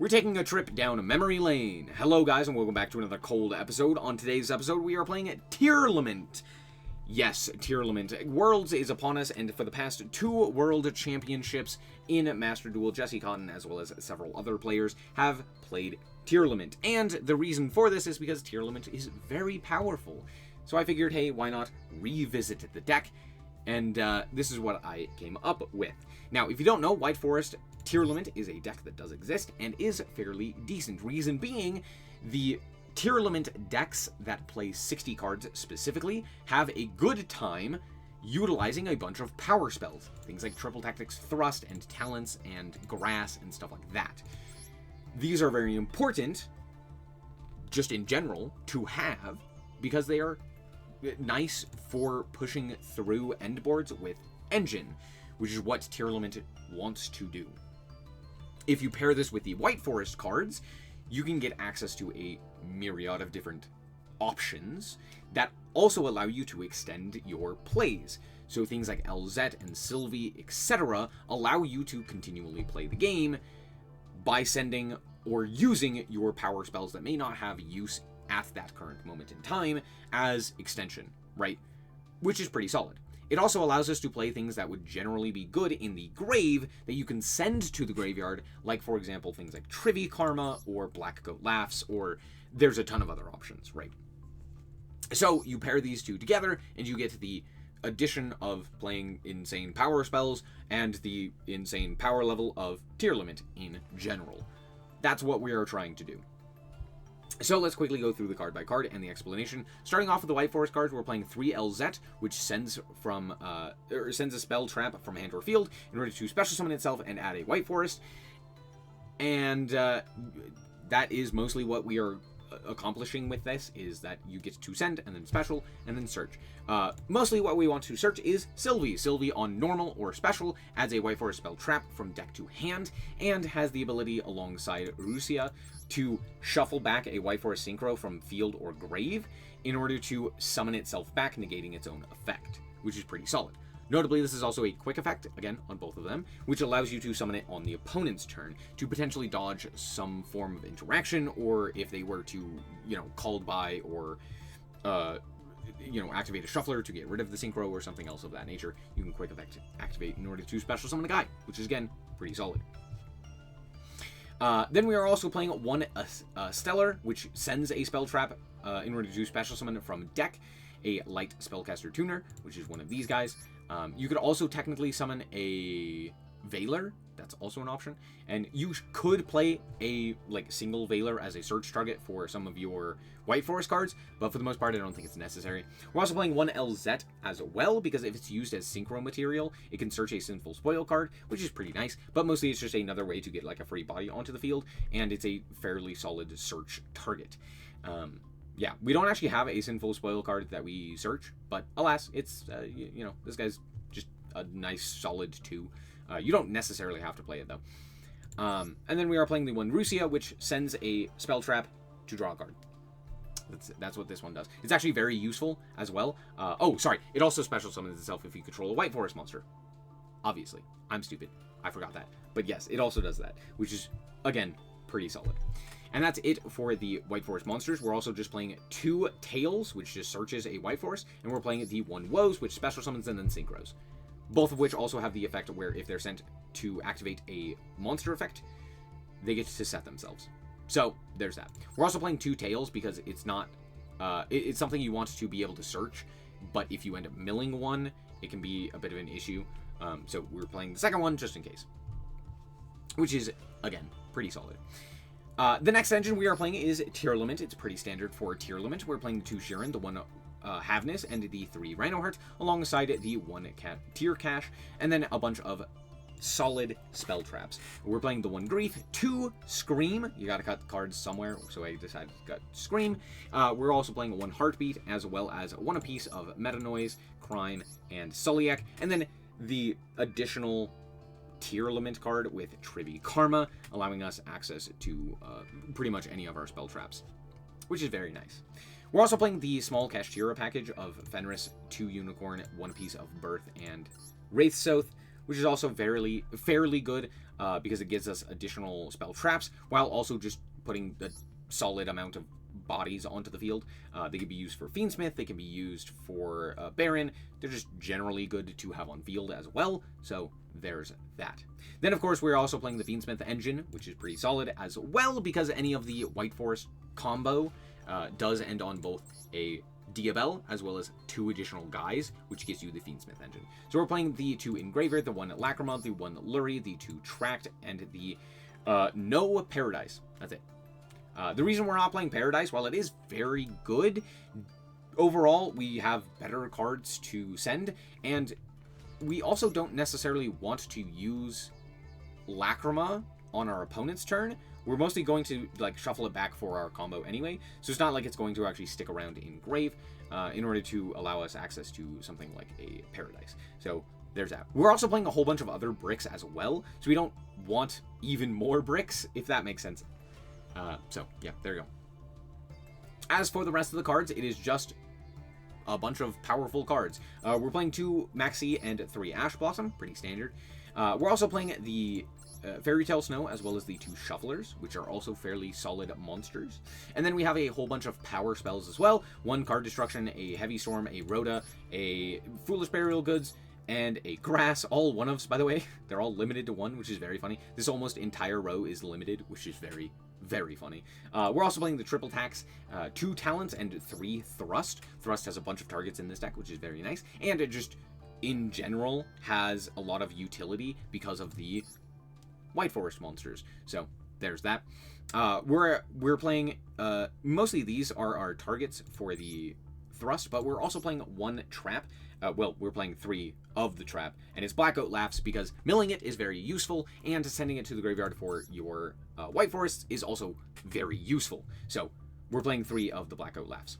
We're taking a trip down memory lane. Hello guys and welcome back to another cold episode. On today's episode we are playing Tearlament. Yes, Tearlament. Worlds is upon us, and for the past 2 World Championships in Master Duel, Jesse Cotton as well as several other players have played Tearlament. And the reason for this is because Tearlament is very powerful. So I figured, hey, why not revisit the deck? And this is what I came up with. Now, if you don't know, White Forest Tearlament is a deck that does exist and is fairly decent. Reason being, the Tearlament decks that play 60 cards specifically have a good time utilizing a bunch of power spells. Things like Triple Tactics Thrust and Talents and Grass and stuff like that. These are very important, just in general, to have because they are nice for pushing through endboards with Engine, which is what Tearlament wants to do. If you pair this with the White Forest cards, you can get access to a myriad of different options that also allow you to extend your plays. So things like LZ and Sylvie, etc. allow you to continually play the game by sending or using your power spells that may not have use at that current moment in time as extension, right? Which is pretty solid. It also allows us to play things that would generally be good in the grave that you can send to the graveyard, like, for example, things like Trivy Karma or Black Goat Laughs, or there's a ton of other options, right? So you pair these two together, and you get the addition of playing insane power spells and the insane power level of Tearlament in general. That's what we are trying to do. So let's quickly go through the card by card and the explanation. Starting off with the White Forest cards, we're playing 3 LZ, which sends a spell trap from hand or field in order to special summon itself and add a White Forest. And that is mostly what we are accomplishing with this, is that you get to send and then special and then search. Mostly what we want to search is Sylvie. Sylvie on normal or special adds a White Forest spell trap from deck to hand and has the ability alongside Rusia to shuffle back a White Forest Synchro from field or grave in order to summon itself back, negating its own effect, which is pretty solid. Notably, this is also a quick effect, again, on both of them, which allows you to summon it on the opponent's turn to potentially dodge some form of interaction, or if they were to, called by or, activate a shuffler to get rid of the Synchro or something else of that nature, you can quick effect activate in order to special summon a guy, which is, again, pretty solid. Then we are also playing 1 Stellar, which sends a spell trap in order to special summon from deck a Light Spellcaster Tuner, which is one of these guys. You could also technically summon a Veiler. That's also an option. And you could play a single Veiler as a search target for some of your White Forest cards, but for the most part, I don't think it's necessary. We're also playing 1 LZ as well, because if it's used as Synchro material, it can search a Sinful Spoil card, which is pretty nice, but mostly it's just another way to get a free body onto the field, and it's a fairly solid search target. Yeah, we don't actually have a Sinful Spoil card that we search, but alas, it's, this guy's just a nice solid 2. You don't necessarily have to play it, though. And then we are playing the 1 Rusia, which sends a spell trap to draw a card. That's what this one does. It's actually very useful as well. It also special summons itself if you control a White Forest monster. Obviously. I'm stupid. I forgot that. But yes, it also does that, which is, again, pretty solid. And that's it for the White Forest monsters. We're also just playing 2 Tails, which just searches a White Forest, and we're playing the 1 Woes, which special summons and then synchros. Both of which also have the effect where if they're sent to activate a monster effect, they get to set themselves. So, there's that. We're also playing 2 Tails because it's not... it's something you want to be able to search, but if you end up milling one, it can be a bit of an issue. So we're playing the second one just in case. Which is, again, pretty solid. The next engine we are playing is Tearlament. It's pretty standard for Tearlament. We're playing the 2 Sheeran, the 1 Havness, and the 3 Rhinoheart, alongside the 1 Tear Cache, and then a bunch of solid spell traps. We're playing the 1 Grief, 2 Scream. You gotta cut the cards somewhere, so I decided to cut Scream. We're also playing 1 Heartbeat, as well as 1 apiece of Meta Noise, Crime, and Sulliak, and then the additional Tearlament card with Trivy Karma, allowing us access to pretty much any of our spell traps, which is very nice. We're also playing the small Kashtira package of Fenris, 2 Unicorn, 1 piece of Birth, and Wraithsoth, which is also fairly good because it gives us additional spell traps while also just putting a solid amount of bodies onto the field. They can be used for Fiendsmith, they can be used for Baron. They're just generally good to have on field as well, so there's that. Then, of course, we're also playing the Fiendsmith engine, which is pretty solid as well because any of the White Forest combo does end on both a Diabel as well as 2 additional guys, which gives you the Fiendsmith engine. So we're playing the 2 Engraver, the 1 Lacrima, the 1 Lurie, the 2 Tract, and the no Paradise. That's it. The reason we're not playing Paradise, while it is very good, overall we have better cards to send, and we also don't necessarily want to use Lacrima on our opponent's turn. We're mostly going to like shuffle it back for our combo anyway, so it's not like it's going to actually stick around in Grave in order to allow us access to something like a Paradise. So there's that. We're also playing a whole bunch of other bricks as well, so we don't want even more bricks, if that makes sense. So yeah, there you go. As for the rest of the cards, it is just a bunch of powerful cards. We're playing 2 Maxi and 3 Ash Blossom, pretty standard. We're also playing the Fairy Tale Snow, as well as the 2 Shufflers, which are also fairly solid monsters. And then we have a whole bunch of power spells as well. 1 Card Destruction, a Heavy Storm, a Rhoda, a Foolish Burial Goods, and a Grass, all 1-ofs, by the way. They're all limited to 1, which is very funny. This almost entire row is limited, which is very, very funny. We're also playing the Triple Tax, 2 Talents, and 3 Thrust. Thrust has a bunch of targets in this deck, which is very nice. And it just, in general, has a lot of utility because of the White Forest monsters. So there's that. We're playing mostly these are our targets for the Thrust, but we're also playing 1 Trap. Well, we're playing 3 of the Trap, and it's Blackout Laughs because milling it is very useful, and sending it to the graveyard for your White Forest is also very useful. So we're playing 3 of the Blackout Laughs.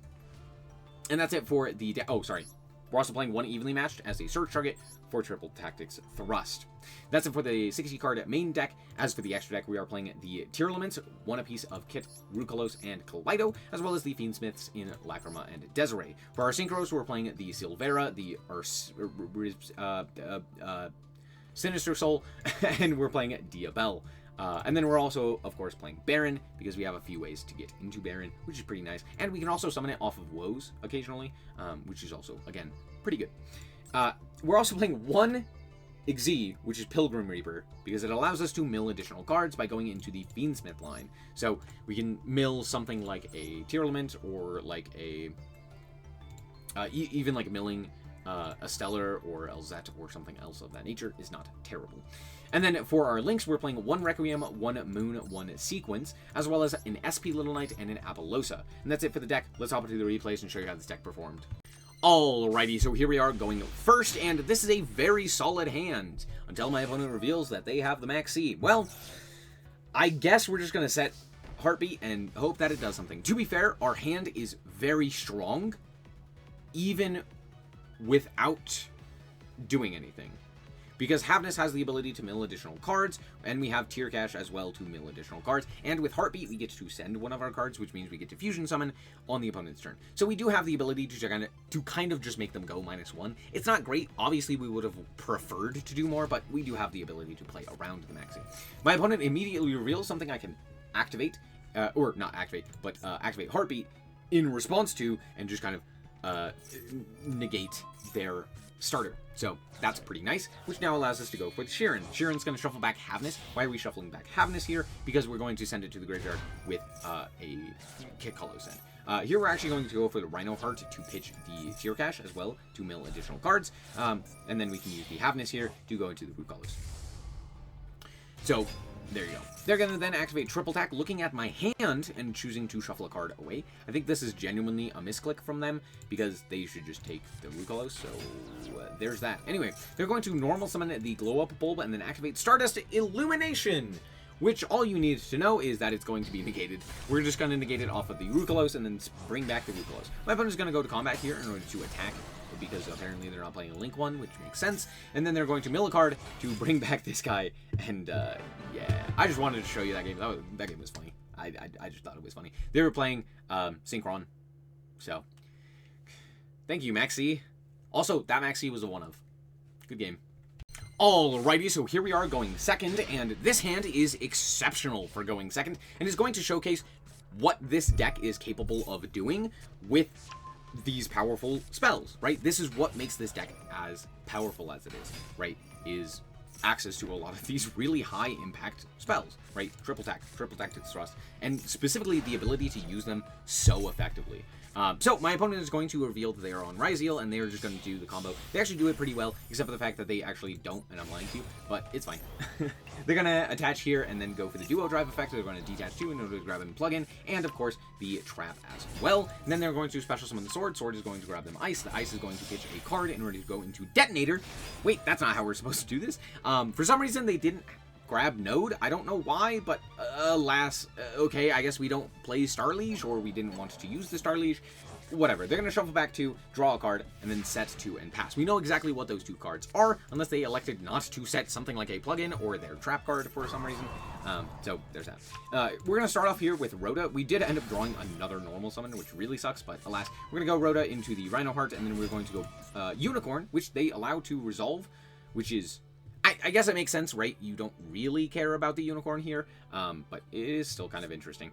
And that's it for the oh, sorry. We're also playing 1 Evenly Matched as a search target for Triple Tactics Thrust. That's it for the 60 card main deck. As for the extra deck, we are playing the Tearlaments, 1 apiece of Kit, Rukalos, and Kaleido, as well as the Fiendsmiths in Lacrima and Desiree. For our Synchros, we're playing the Silvera, the Sinister Soul, and we're playing Diabel. And then we're also, of course, playing Baron, because we have a few ways to get into Baron, which is pretty nice. And we can also summon it off of Woes occasionally, which is also, again, pretty good. We're also playing 1 Xyz, which is Pilgrim Reaper, because it allows us to mill additional cards by going into the Fiendsmith line. So we can mill something like a Tearlament, or like a... even like milling a Stellar or Elzette or something else of that nature is not terrible. And then for our links, we're playing 1 Requiem, 1 Moon, 1 Sequence, as well as an SP Little Knight and an Appaloosa. And that's it for the deck. Let's hop into the replays and show you how this deck performed. Alrighty, so here we are going first, and this is a very solid hand, until my opponent reveals that they have the Max C. Well, I guess we're just going to set Heartbeat and hope that it does something. To be fair, our hand is very strong, even without doing anything. Because Havness has the ability to mill additional cards, and we have Tear Cache as well to mill additional cards. And with Heartbeat, we get to send one of our cards, which means we get to Fusion Summon on the opponent's turn. So we do have the ability to kind of just make them go -1. It's not great. Obviously, we would have preferred to do more, but we do have the ability to play around the Maxi. My opponent immediately reveals something I can activate, or not activate, but activate Heartbeat in response to, and just kind of negate their starter. So that's pretty nice, which now allows us to go for the Sheeran. Sheeran's going to shuffle back Havness. Why are we shuffling back Havness here? Because we're going to send it to the graveyard with a Kit Color send. Here we're actually going to go for the Rhino Heart to pitch the Tear Cache as well to mill additional cards. And then we can use the Havness here to go into the Root Colors. So there you go. They're going to then activate Triple Tack, looking at my hand and choosing to shuffle a card away. I think this is genuinely a misclick from them, because they should just take the Rukalos, so there's that. Anyway, they're going to normal summon the Glow Up Bulb and then activate Stardust Illumination, which all you need to know is that it's going to be negated. We're just going to negate it off of the Rukalos and then bring back the Rukalos. My opponent's going to go to combat here in order to attack, because apparently they're not playing a Link one, which makes sense. And then they're going to mill a card to bring back this guy. And yeah, I just wanted to show you that game. That game was funny. I just thought it was funny. They were playing Synchron. So, thank you, Maxi. Also, that Maxi was a 1-of. Good game. Alrighty, so here we are going second, and this hand is exceptional for going second, and is going to showcase what this deck is capable of doing with these powerful spells, right? This is what makes this deck as powerful as it is, right? Is access to a lot of these really high impact spells, right? Triple tactic thrust, and specifically the ability to use them so effectively. So my opponent is going to reveal that they are on Ryzeal, and they are just going to do the combo. They actually do it pretty well, except for the fact that they actually don't, and I'm lying to you, but it's fine. They're going to attach here and then go for the duo drive effect. They're going to detach two in order to grab and plug in, and of course the trap as well. And then they're going to special summon the sword. Sword is going to grab them ice. The ice is going to pitch a card in order to go into detonator. Wait, that's not how we're supposed to do this. For some reason they didn't grab node. I don't know why, but alas, okay, I guess we don't play Starliege, or we didn't want to use the Starliege. Whatever. They're going to shuffle back 2, draw a card, and then set 2 and pass. We know exactly what those 2 cards are, unless they elected not to set something like a plugin or their trap card for some reason. So there's that. We're going to start off here with Rhoda. We did end up drawing another normal summon, which really sucks, but alas. We're going to go Rhoda into the Rhino Heart, and then we're going to go Unicorn, which they allow to resolve, which is... I guess it makes sense, right? You don't really care about the Unicorn here, but it is still kind of interesting.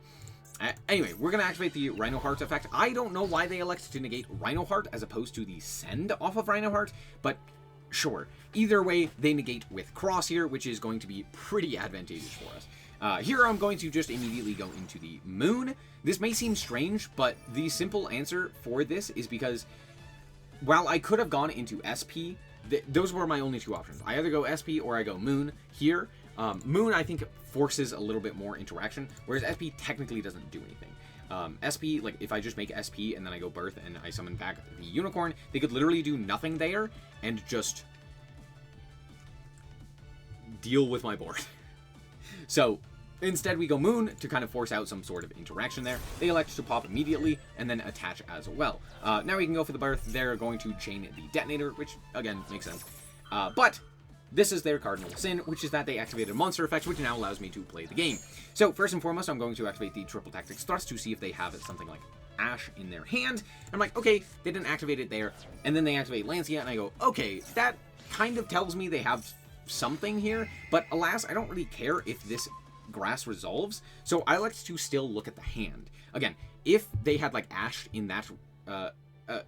Anyway, we're going to activate the Rhino Heart effect. I don't know why they elected to negate Rhino Heart as opposed to the send off of Rhino Heart, but sure. Either way, they negate with Cross here, which is going to be pretty advantageous for us. Here I'm going to just immediately go into the Moon. This may seem strange, but the simple answer for this is because while I could have gone into SP, those were my only 2 options. I either go SP or I go Moon here. Moon, I think, forces a little bit more interaction, whereas SP technically doesn't do anything. SP, like, if I just make SP and then I go Birth and I summon back the Unicorn, they could literally do nothing there and just deal with my board. So instead, we go Moon to kind of force out some sort of interaction there. They elect to pop immediately and then attach as well. Now we can go for the Birth. They're going to chain the Detonator, which, again, makes sense. But this is their cardinal sin, which is that they activated a monster effect, which now allows me to play the game. So first and foremost, I'm going to activate the Triple Tactics Thrust to see if they have something like Ash in their hand. I'm like, okay, they didn't activate it there. And then they activate Lancia, and I go, okay, that kind of tells me they have something here. But alas, I don't really care if this grass resolves, so I like to still look at the hand. Again, if they had like Ash in that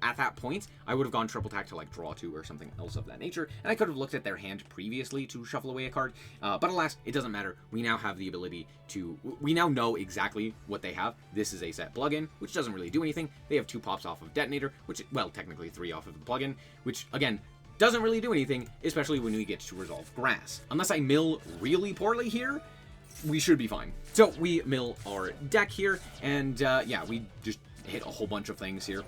at that point, I would have gone triple tack to like draw 2 or something else of that nature, and I could have looked at their hand previously to shuffle away a card, but alas, it doesn't matter. We now have the ability to, we now know exactly what they have. This is a set plugin, which doesn't really do anything. They have 2 pops off of Detonator, which, well, technically 3 off of the plugin, which, again, doesn't really do anything, especially when we get to resolve grass. Unless I mill really poorly here, we should be fine. So we mill our deck here, and yeah, we just hit a whole bunch of things here.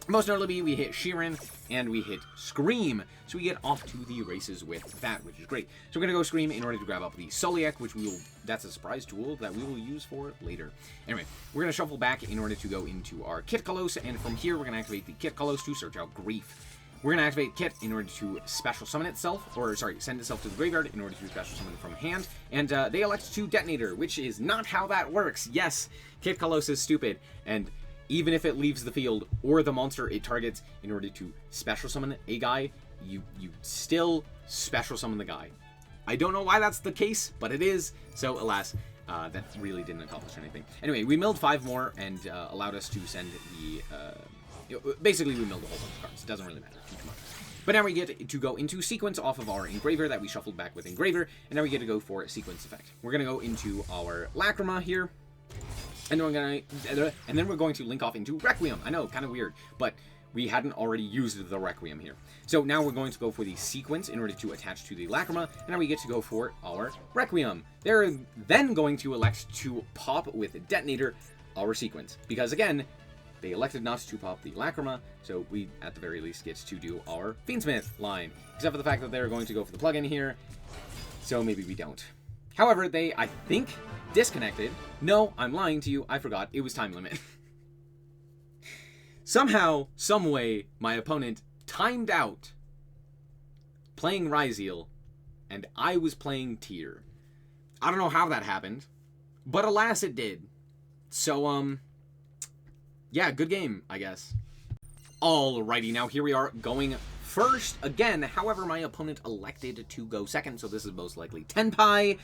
Most notably, we hit Sheeran, and we hit Scream, so we get off to the races with that, which is great. So we're going to go Scream in order to grab up the SnowiKs, which we will, that's a surprise tool that we will use for later. Anyway, we're going to shuffle back in order to go into our Kit Kalos, and from here, we're going to activate the Kit Kalos to search out Grief. We're going to activate Kit in order to special summon itself, or sorry, send itself to the graveyard in order to special summon from hand, and they elect to Detonator, which is not how that works. Yes, Kit Kalos is stupid, and even if it leaves the field or the monster it targets in order to special summon a guy, you still special summon the guy. I don't know why that's the case, but it is, so alas, that really didn't accomplish anything. Anyway, we milled 5 more and allowed us to send the... basically, we milled a whole bunch of cards. It doesn't really matter too much. But now we get to go into Sequence off of our Engraver that we shuffled back with Engraver, and now we get to go for a Sequence effect. We're going to go into our Lacrima here, and then we're going to link off into Requiem. I know, kind of weird, but we hadn't already used the Requiem here. So now we're going to go for the Sequence in order to attach to the Lacrima, and now we get to go for our Requiem. They're then going to elect to pop with Detonator our Sequence, because again, they elected not to pop the Lacrima, so we, at the very least, get to do our Fiendsmith line. Except for the fact that they're going to go for the plugin here, so maybe we don't. However, they, I think, disconnected. No, I'm lying to you. I forgot. It was Time Limit. Somehow, someway, my opponent timed out playing Ryzeal, and I was playing Tear. I don't know how that happened, but alas, it did. So, yeah, good game, I guess. Alrighty, now here we are going first again. However, my opponent elected to go second, so this is most likely Tenpai.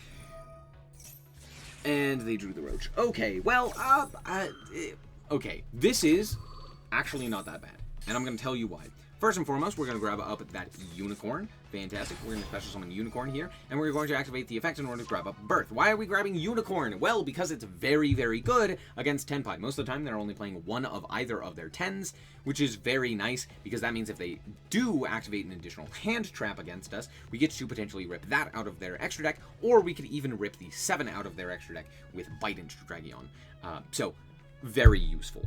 And they drew the Roach. Okay, well, okay, this is actually not that bad, and I'm going to tell you why. First and foremost, we're going to grab up that Unicorn. Fantastic. We're going to special summon Unicorn here, and we're going to activate the effect in order to grab up Birth. Why are we grabbing Unicorn? Well, because it's very, very good against Tenpai. Most of the time, they're only playing one of either of their 10s, which is very nice, because that means if they do activate an additional hand trap against us, we get to potentially rip that out of their extra deck, or we could even rip the 7 out of their extra deck with Bite into Dragion. So, very useful.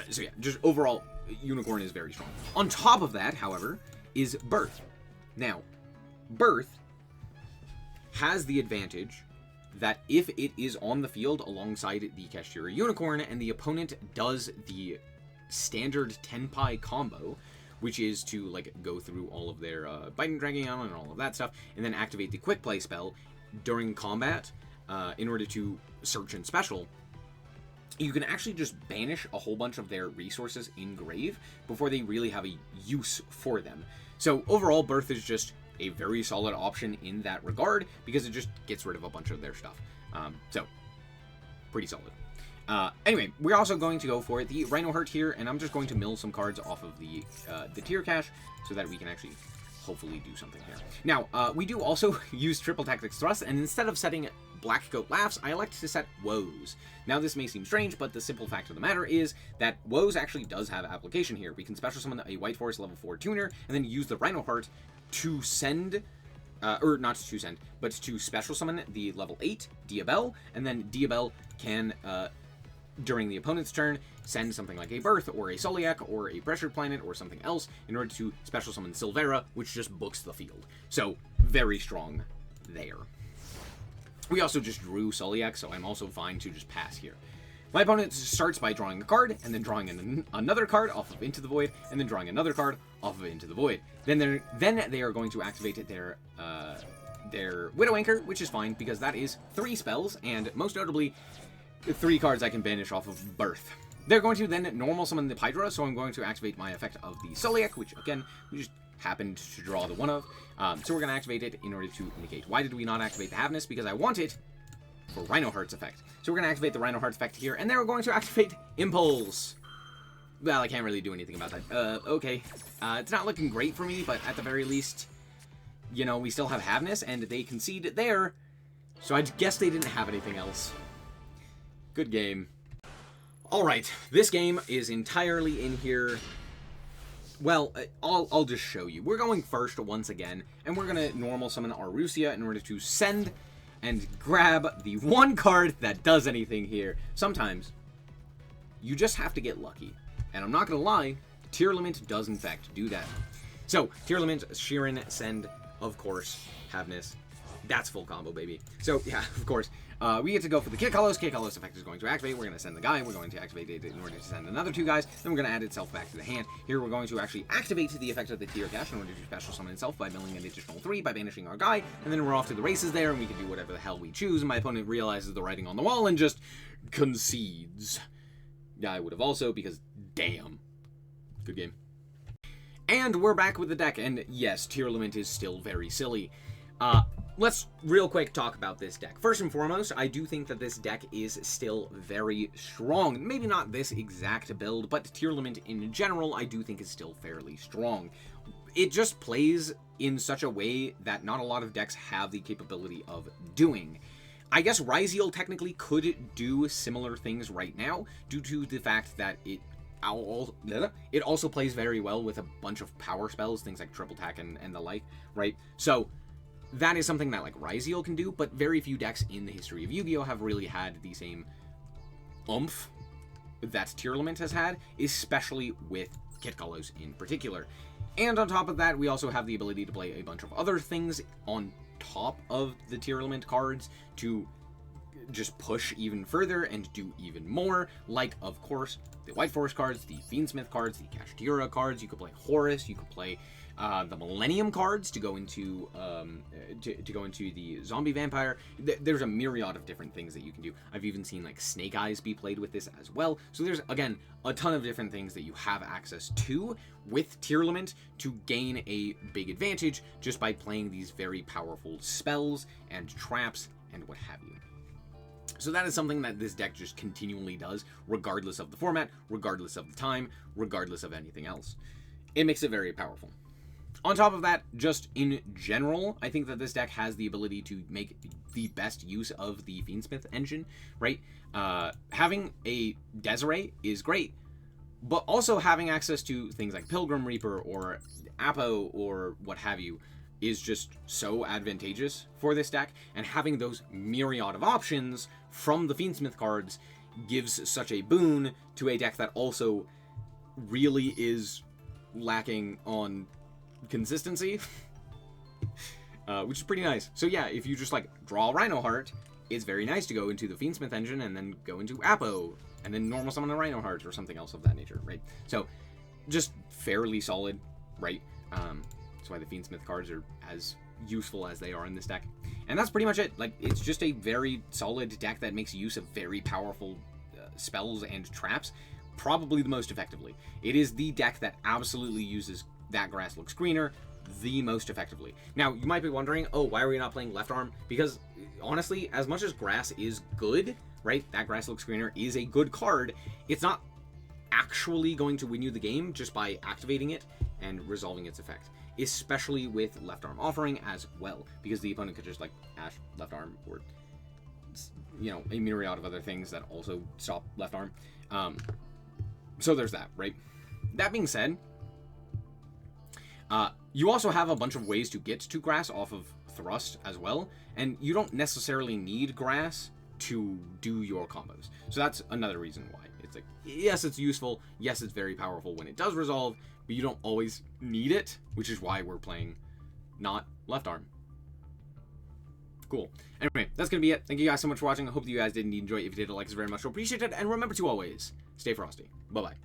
So yeah, just overall, Unicorn is very strong. On top of that, however, is Birth. Now, Birth has the advantage that if it is on the field alongside the Kashtira Unicorn and the opponent does the standard Tenpai combo, which is to like go through all of their Biting Dragion and all of that stuff, and then activate the Quick Play spell during combat in order to search and special, you can actually just banish a whole bunch of their resources in grave before they really have a use for them. So overall, Birth is just a very solid option in that regard because it just gets rid of a bunch of their stuff. So, pretty solid. Anyway, we're also going to go for the Rhino Heart here, and I'm just going to mill some cards off of the tier cache so that we can actually hopefully do something here. Now, we do also use Triple Tactics Thrust, and instead of setting Black Goat Laughs, I elect to set Woes. Now, this may seem strange, but the simple fact of the matter is that Woes actually does have application here. We can special summon a White Forest level 4 tuner, and then use the Rhino Heart to send, or not to send, but to special summon the level 8 Diabell, and then Diabell can, during the opponent's turn, send something like a Birth, or a SnowiKs, or a Pressured Planet, or something else, in order to special summon Silvera, which just books the field. So, very strong there. We also just drew SnowiKs, so I'm also fine to just pass here. My opponent starts by drawing a card, and then drawing another card off of Into the Void, and then drawing another card off of Into the Void. Then they are going to activate their Widow Anchor, which is fine, because that is 3 spells, and most notably, 3 cards I can banish off of Birth. They're going to then normal summon the Hydra, so I'm going to activate my effect of the SnowiKs, which, again, we just happened to draw the one of. So we're going to activate it in order to negate. Why did we not activate the Havness? Because I want it for Rhino Heart's effect. So we're going to activate the Rhino Heart's effect here, and then we're going to activate Impulse. Well, I can't really do anything about that. Okay. It's not looking great for me, but at the very least, you know, we still have Havness, and they concede there. So I guess they didn't have anything else. Good game. Alright, this game is entirely in here. Well, I'll just show you. We're going first once again, and we're going to normal summon Arusia in order to send and grab the one card that does anything here. Sometimes, you just have to get lucky. And I'm not going to lie, Tearlament does in fact do that. So, Tearlament, Sheeran, Send, of course, Havness. That's full combo, baby. So, yeah, of course. We get to go for the Kikalos. Kikalos effect is going to activate. We're going to send the guy. We're going to activate it in order to send another 2 guys. Then we're going to add itself back to the hand. Here we're going to actually activate the effect of the tier cache in order to special summon itself by milling an additional 3 by banishing our guy. And then we're off to the races there, and we can do whatever the hell we choose. And my opponent realizes the writing on the wall and just concedes. Yeah, I would have also, because damn. Good game. And we're back with the deck, and yes, Tearlament is still very silly. Let's real quick talk about this deck. First and foremost, I do think that this deck is still very strong. Maybe not this exact build, but Tearlament in general, I do think is still fairly strong. It just plays in such a way that not a lot of decks have the capability of doing. I guess Ryzeal technically could do similar things right now, due to the fact that it also plays very well with a bunch of power spells, things like Triple Tack and the like, right? So, that is something that, like, Ryzeal can do, but very few decks in the history of Yu-Gi-Oh! Have really had the same oomph that Tearlament has had, especially with Kitkallos in particular. And on top of that, we also have the ability to play a bunch of other things on top of the Tearlament cards to just push even further and do even more, like, of course, the White Forest cards, the Fiendsmith cards, the Kashtira cards. You could play Horus, you could play the Millennium cards to go into to go into the Zombie Vampire. There's a myriad of different things that you can do. I've even seen like Snake Eyes be played with this as well. So there's, again, a ton of different things that you have access to with Tearlament to gain a big advantage just by playing these very powerful spells and traps and what have you. So that is something that this deck just continually does, regardless of the format, regardless of the time, regardless of anything else. It makes it very powerful. On top of that, just in general, I think that this deck has the ability to make the best use of the Fiendsmith engine, right? Having a Desiree is great, but also having access to things like Pilgrim Reaper or Apo or what have you is just so advantageous for this deck, and having those myriad of options from the Fiendsmith cards gives such a boon to a deck that also really is lacking on consistency, which is pretty nice. So yeah, if you just like draw Rhinoheart, it's very nice to go into the Fiendsmith engine and then go into Apo and then normal summon a Rhinoheart or something else of that nature, right? So just fairly solid, right? That's why the Fiendsmith cards are as useful as they are in this deck. And that's pretty much it. Like, it's just a very solid deck that makes use of very powerful spells and traps, probably the most effectively. It is the deck that absolutely uses That Grass Looks Greener the most effectively. Now, you might be wondering, oh, why are we not playing Left Arm? Because, honestly, as much as Grass is good, right, That Grass Looks Greener is a good card, it's not actually going to win you the game just by activating it and resolving its effect. Especially with Left Arm Offering as well, because the opponent could just, like, Ash Left Arm or, you know, a myriad of other things that also stop Left Arm. So there's that, right? That being said, you also have a bunch of ways to get to Grass off of Thrust as well, and you don't necessarily need Grass to do your combos. So that's another reason why. It's like, yes, it's useful, yes, it's very powerful when it does resolve, but you don't always need it, which is why we're playing not Left Arm. Cool. Anyway, that's going to be it. Thank you guys so much for watching. I hope that you guys did indeed enjoy it. If you did, a like is very much appreciated, and remember to always stay frosty. Bye-bye.